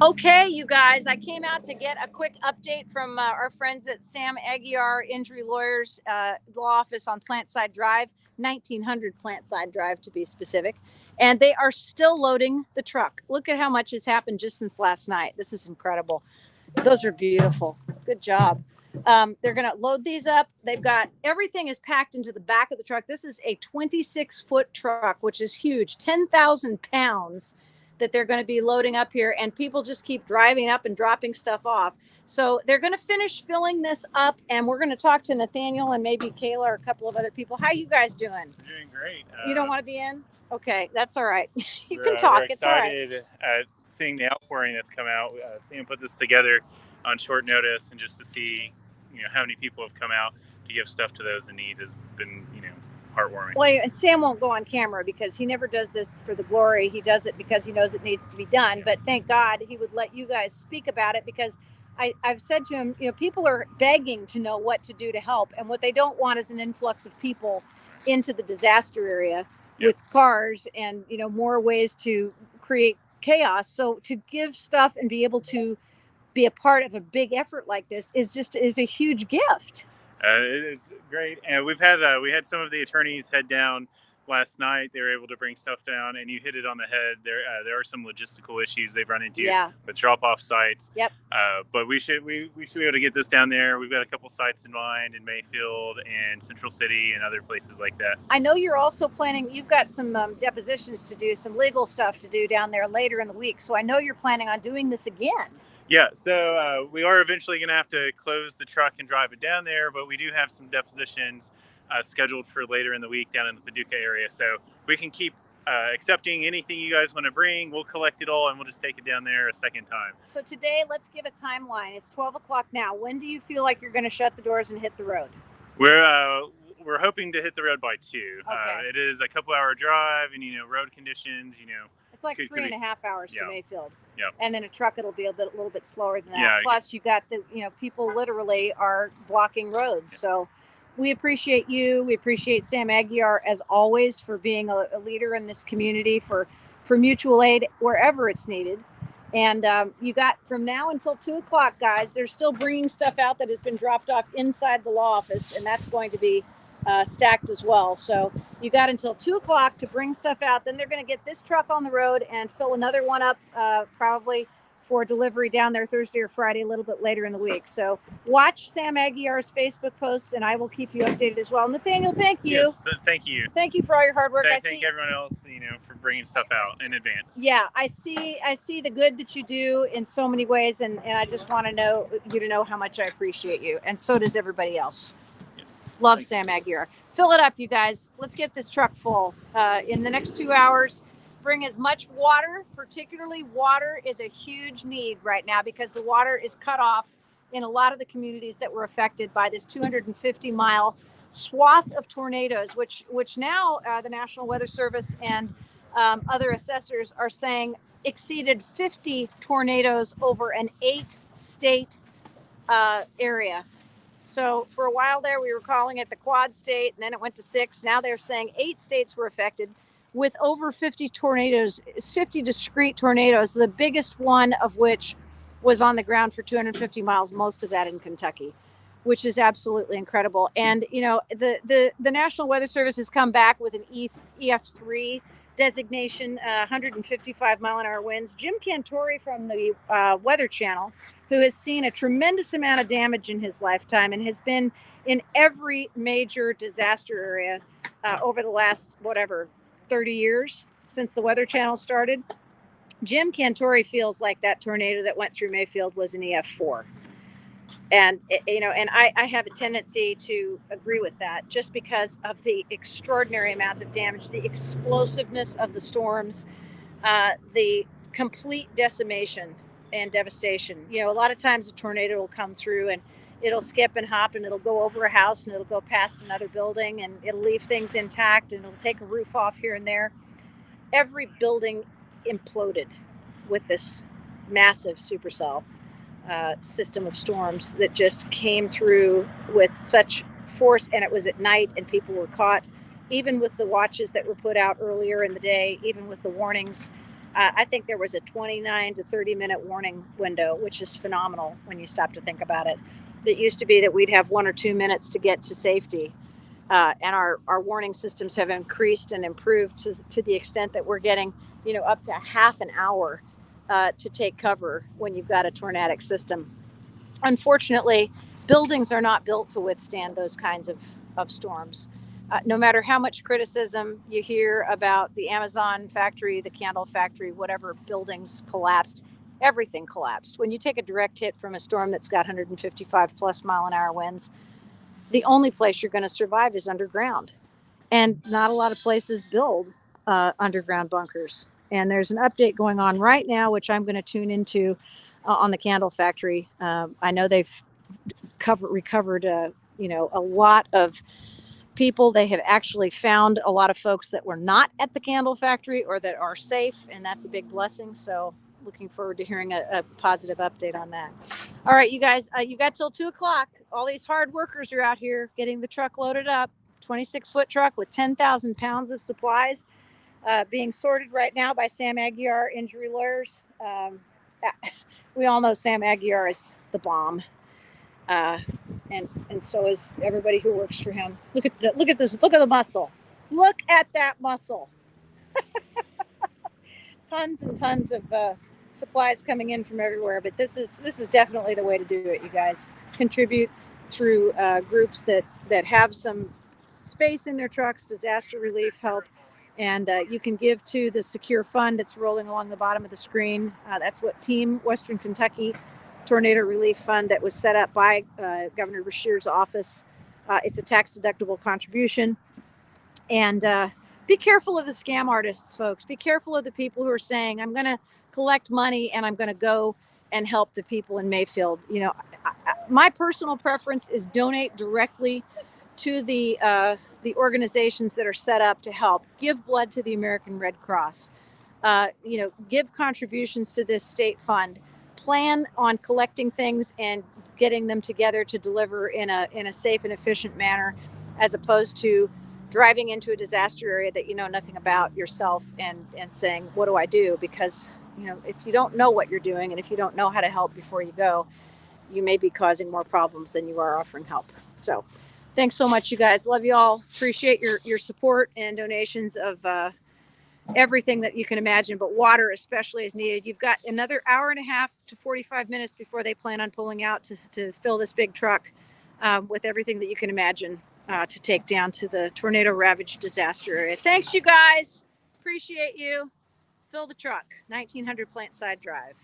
Okay, you guys, I came out to get a quick update from our friends at Sam Aguiar Injury Lawyers Law Office on Plantside Drive, 1900 Plantside Drive to be specific. And they are still loading the truck. Look at how much has happened just since last night. This is incredible. Those are beautiful. Good job. They're going to load these up. They've got everything is packed into the back of the truck. This is a 26-foot truck, which is huge, 10,000 pounds that they're going to be loading up here, and people just keep driving up and dropping stuff off. So they're going to finish filling this up, and we're going to talk to Nathaniel and maybe Kayla or a couple of other people. How are you guys doing? We're doing great. You don't want to be in? Okay, that's all right. You can talk. We're excited at seeing the outpouring that's come out. Sam put this together on short notice, and just to see, how many people have come out to give stuff to those in need has been, heartwarming. Well, and Sam won't go on camera because he never does this for the glory. He does it because he knows it needs to be done. Yeah. But thank God he would let you guys speak about it, because I've said to him, people are begging to know what to do to help. And what they don't want is an influx of people into the disaster area with cars and, more ways to create chaos. So to give stuff and be able to be a part of a big effort like this is a huge gift. It's great, and we had some of the attorneys head down last night. They were able to bring stuff down, and you hit it on the head. There are some logistical issues they've run into with drop-off sites. Yep. But we should be able to get this down there. We've got a couple sites in mind in Mayfield and Central City and other places like that. I know you're also planning. You've got some depositions to do, some legal stuff to do down there later in the week. So I know you're planning on doing this again. Yeah, so we are eventually going to have to close the truck and drive it down there, but we do have some depositions scheduled for later in the week down in the Paducah area. So we can keep accepting anything you guys want to bring. We'll collect it all, and we'll just take it down there a second time. So today, let's give a timeline. It's 12 o'clock now. When do you feel like you're going to shut the doors and hit the road? We're hoping to hit the road by 2. Okay. It is a couple-hour drive, and road conditions, It's like 3.5 hours to Mayfield. Yeah. And in a truck, it'll be a little bit slower than that. Yeah. Plus, you got the, people literally are blocking roads. Yeah. So we appreciate you. We appreciate Sam Aguiar, as always, for being a leader in this community, for mutual aid wherever it's needed. And you got from now until 2 o'clock, guys. They're still bringing stuff out that has been dropped off inside the law office, and that's going to be stacked as well. So you got until 2 o'clock to bring stuff out. Then they're going to get this truck on the road and fill another one up probably for delivery down there Thursday or Friday, a little bit later in the week. So watch Sam Aguiar's Facebook posts, and I will keep you updated as well. Nathaniel, thank you. Yes, thank you. Thank you for all your hard work. Thank everyone else, for bringing stuff out in advance. Yeah, I see the good that you do in so many ways, and I just want to know you to know how much I appreciate you, and so does everybody else. Love Sam Aguiar. Fill it up, you guys. Let's get this truck full. In the next 2 hours, bring as much water. Particularly water is a huge need right now, because the water is cut off in a lot of the communities that were affected by this 250-mile swath of tornadoes, which now the National Weather Service and other assessors are saying exceeded 50 tornadoes over an 8-state area. So for a while there, we were calling it the quad state, and then it went to 6. Now they're saying 8 states were affected with over 50 tornadoes, 50 discrete tornadoes, the biggest one of which was on the ground for 250 miles, most of that in Kentucky, which is absolutely incredible. And, the National Weather Service has come back with an EF3 designation, 155-mile-an-hour winds. Jim Cantori from the Weather Channel, who has seen a tremendous amount of damage in his lifetime and has been in every major disaster area over the last, 30 years since the Weather Channel started. Jim Cantori feels like that tornado that went through Mayfield was an EF4. And, I have a tendency to agree with that, just because of the extraordinary amounts of damage, the explosiveness of the storms, the complete decimation and devastation. A lot of times a tornado will come through and it'll skip and hop, and it'll go over a house, and it'll go past another building, and it'll leave things intact, and it'll take a roof off here and there. Every building imploded with this massive supercell system of storms that just came through with such force, and it was at night, and people were caught, even with the watches that were put out earlier in the day, even with the warnings. I think there was a 29 to 30-minute warning window, which is phenomenal when you stop to think about it. It used to be that we'd have 1 or 2 minutes to get to safety. And our warning systems have increased and improved to the extent that we're getting, up to half an hour to take cover when you've got a tornadic system. Unfortunately, buildings are not built to withstand those kinds of storms. No matter how much criticism you hear about the Amazon factory, the candle factory, whatever buildings collapsed, everything collapsed. When you take a direct hit from a storm that's got 155 plus mile an hour winds, the only place you're going to survive is underground. And not a lot of places build underground bunkers. And there's an update going on right now, which I'm going to tune into on the candle factory. I know they've recovered, a lot of people. They have actually found a lot of folks that were not at the candle factory or that are safe, and that's a big blessing. So looking forward to hearing a positive update on that. All right, you guys, you got till 2:00. All these hard workers are out here getting the truck loaded up. 26-foot truck with 10,000 pounds of supplies being sorted right now by Sam Aguiar injury lawyers. We all know Sam Aguiar is the bomb. And so is everybody who works for him. Look at this. Look at the muscle. Look at that muscle. Tons and tons of supplies coming in from everywhere. But this is definitely the way to do it, you guys. Contribute through groups that have some space in their trucks, disaster relief help. And you can give to the secure fund that's rolling along the bottom of the screen. That's what Team Western Kentucky Tornado Relief Fund that was set up by Governor Beshear's office. It's a tax-deductible contribution. And be careful of the scam artists, folks. Be careful of the people who are saying, I'm going to collect money and I'm going to go and help the people in Mayfield. My personal preference is donate directly to the organizations that are set up to help. Give blood to the American Red Cross. Give contributions to this state fund. Plan on collecting things and getting them together to deliver in a safe and efficient manner, as opposed to driving into a disaster area that you know nothing about yourself and saying, what do I do? Because, if you don't know what you're doing and if you don't know how to help before you go, you may be causing more problems than you are offering help. So thanks so much, you guys. Love you all. Appreciate your support and donations of everything that you can imagine, but water especially is needed. You've got another hour and a half to 45 minutes before they plan on pulling out to fill this big truck with everything that you can imagine to take down to the tornado ravaged disaster area. Thanks, you guys. Appreciate you. Fill the truck. 1900 Plantside Drive.